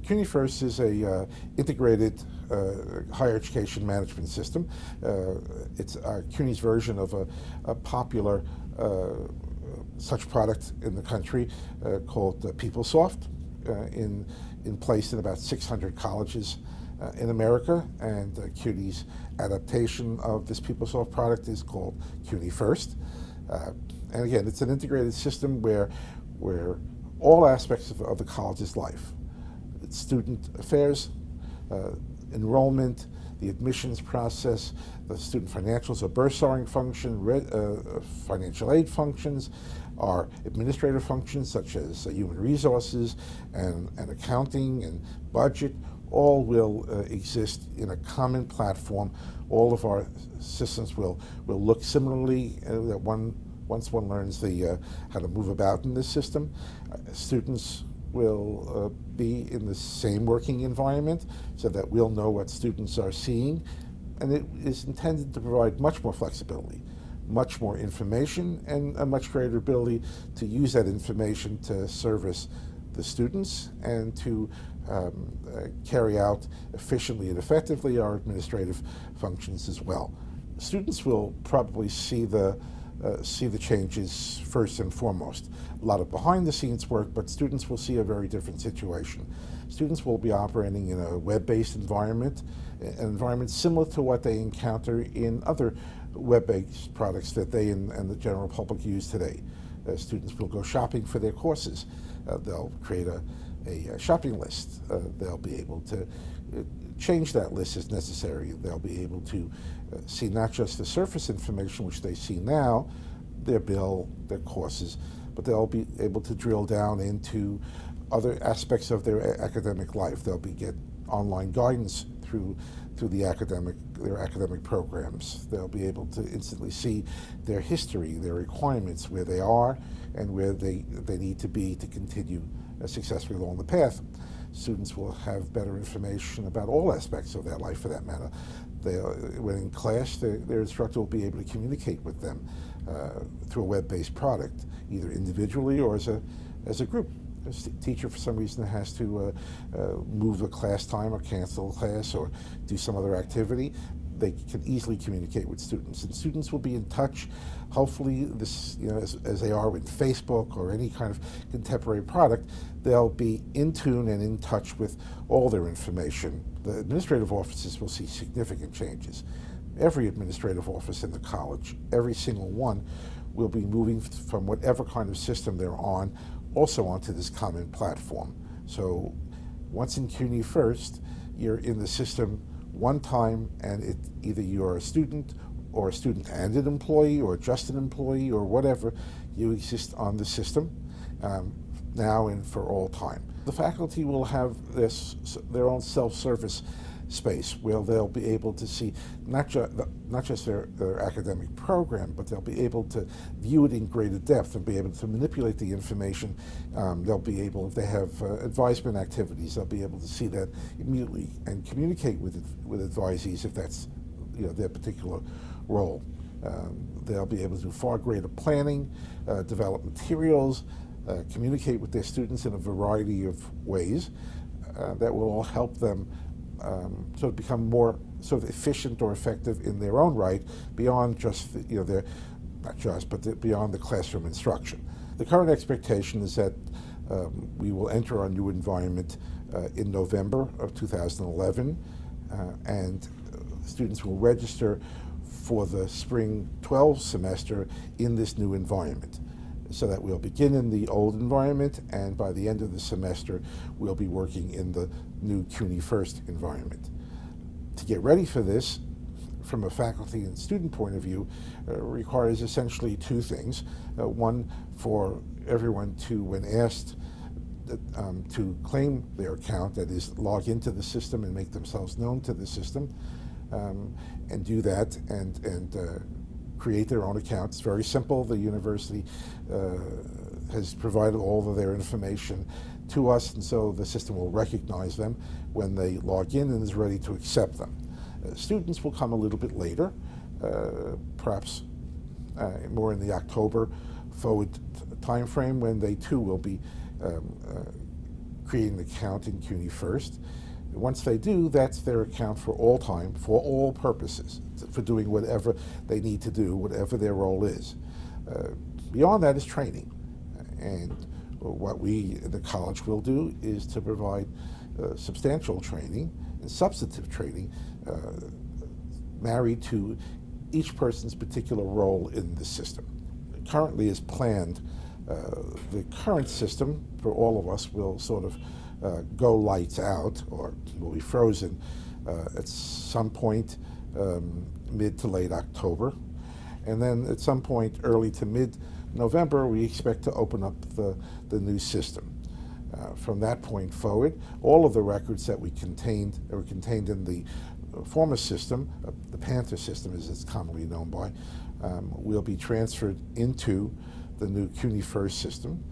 CUNY First is a integrated higher education management system. It's CUNY's version of a popular such product in the country called PeopleSoft, in place in about 600 colleges in America, and CUNY's adaptation of this PeopleSoft product is called CUNY First. And again, it's an integrated system where all aspects of the college's life, student affairs, enrollment, the admissions process, the student financials or bursarying function, financial aid functions, our administrative functions such as human resources and accounting and budget, all will exist in a common platform. All of our systems will look similarly. Once one learns how to move about in this system, students will be in the same working environment so that we'll know what students are seeing. And it is intended to provide much more flexibility, much more information, and a much greater ability to use that information to service the students and to carry out efficiently and effectively our administrative functions as well. Students will probably see the changes first and foremost. A lot of behind-the-scenes work, but students will see a very different situation. Students will be operating in a web-based environment, an environment similar to what they encounter in other web-based products that they and the general public use today. Students will go shopping for their courses. They'll create a shopping list. They'll be able to change that list as necessary. They'll be able to see not just the surface information which they see now, their bill, their courses, but they'll be able to drill down into other aspects of their academic life. They'll get online guidance through their academic programs. They'll be able to instantly see their history, their requirements, where they are and where they need to be to continue successfully along the path. Students will have better information about all aspects of their life, for that matter. When in class, their instructor will be able to communicate with them through a web-based product, either individually or as a group. A teacher, for some reason, has to move a class time or cancel a class or do some other activity, they can easily communicate with students. And students will be in touch, hopefully, as they are with Facebook or any kind of contemporary product, they'll be in tune and in touch with all their information. The administrative offices will see significant changes. Every administrative office in the college, every single one, will be moving from whatever kind of system they're on also onto this common platform. So once in CUNY First, you're in the system one time, and either you're a student or a student and an employee or just an employee or whatever, you exist on the system now and for all time. The faculty will have their own self-service space where they'll be able to see not just their academic program, but they'll be able to view it in greater depth and be able to manipulate the information. They'll be able, if they have advisement activities, they'll be able to see that immediately and communicate with advisees if that's their particular role. They'll be able to do far greater planning, develop materials, communicate with their students in a variety of ways that will all help them sort of become more sort of efficient or effective in their own right, beyond just beyond the classroom instruction. The current expectation is that we will enter our new environment in November of 2011, and students will register for the spring 12 semester in this new environment. So that we'll begin in the old environment, and by the end of the semester, we'll be working in the new CUNY First environment. To get ready for this, from a faculty and student point of view, requires essentially two things. One, for everyone to, when asked to claim their account, that is, log into the system and make themselves known to the system, and do that and create their own account. It's very simple. The university has provided all of their information to us, and so the system will recognize them when they log in and is ready to accept them. Students will come a little bit later, perhaps more in the October forward time frame, when they too will be create an account in CUNY first. Once they do, that's their account for all time, for all purposes, for doing whatever they need to do, whatever their role is. Beyond that is training. And what we, the college, will do is to provide substantial training and substantive training married to each person's particular role in the system. Currently, as planned, the current system for all of us will sort of go lights out, or will be frozen at some point mid to late October. And then at some point early to mid-November, we expect to open up the new system. From that point forward, all of the records that were contained in the former system, the Panther system as it's commonly known by, will be transferred into the new CUNY First system,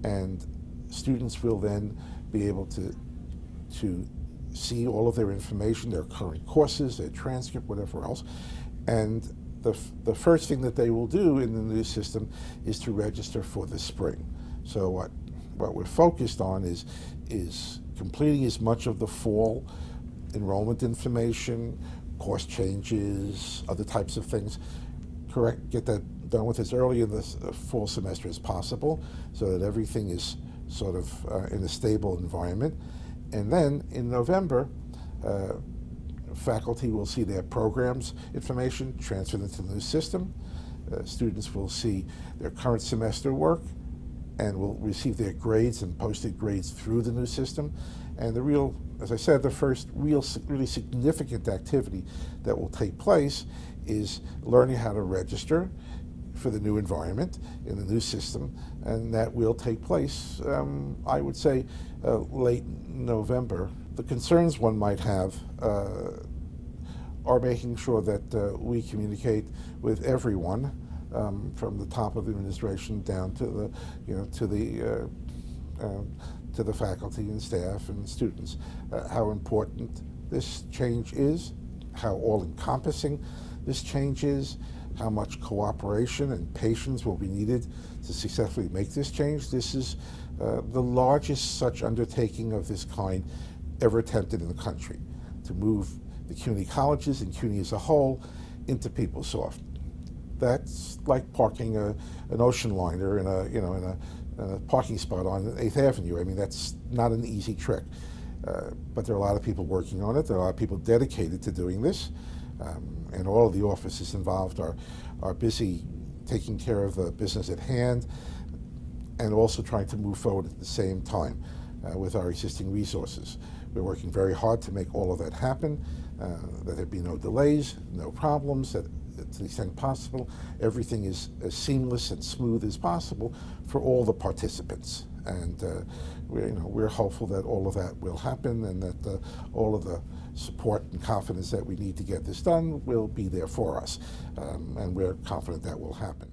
and students will then be able to see all of their information, their current courses, their transcript, whatever else. And the first thing that they will do in the new system is to register for the spring. So what we're focused on is completing as much of the fall enrollment information, course changes, other types of things. Get that done with as early in the fall semester as possible, so that everything is sort of in a stable environment. And then in November, faculty will see their programs information transferred into the new system. Students will see their current semester work and will receive their grades and posted grades through the new system. And the real, as I said, the first really significant activity that will take place is learning how to register for the new environment in the new system, and that will take place, I would say, late November. The concerns one might have are making sure that we communicate with everyone, from the top of the administration down to the faculty and staff and students, how important this change is, how all-encompassing this change is, how much cooperation and patience will be needed to successfully make this change. This is the largest such undertaking of this kind ever attempted in the country, to move the CUNY colleges and CUNY as a whole into PeopleSoft. That's like parking an ocean liner in a parking spot on 8th Avenue. I mean, that's not an easy trick. But there are a lot of people working on it. There are a lot of people dedicated to doing this. And all of the offices involved are busy taking care of the business at hand and also trying to move forward at the same time with our existing resources. We're working very hard to make all of that happen, that there be no delays, no problems, that to the extent possible, everything is as seamless and smooth as possible for all the participants. And we're hopeful that all of that will happen, and that all of the support and confidence that we need to get this done will be there for us. And we're confident that will happen.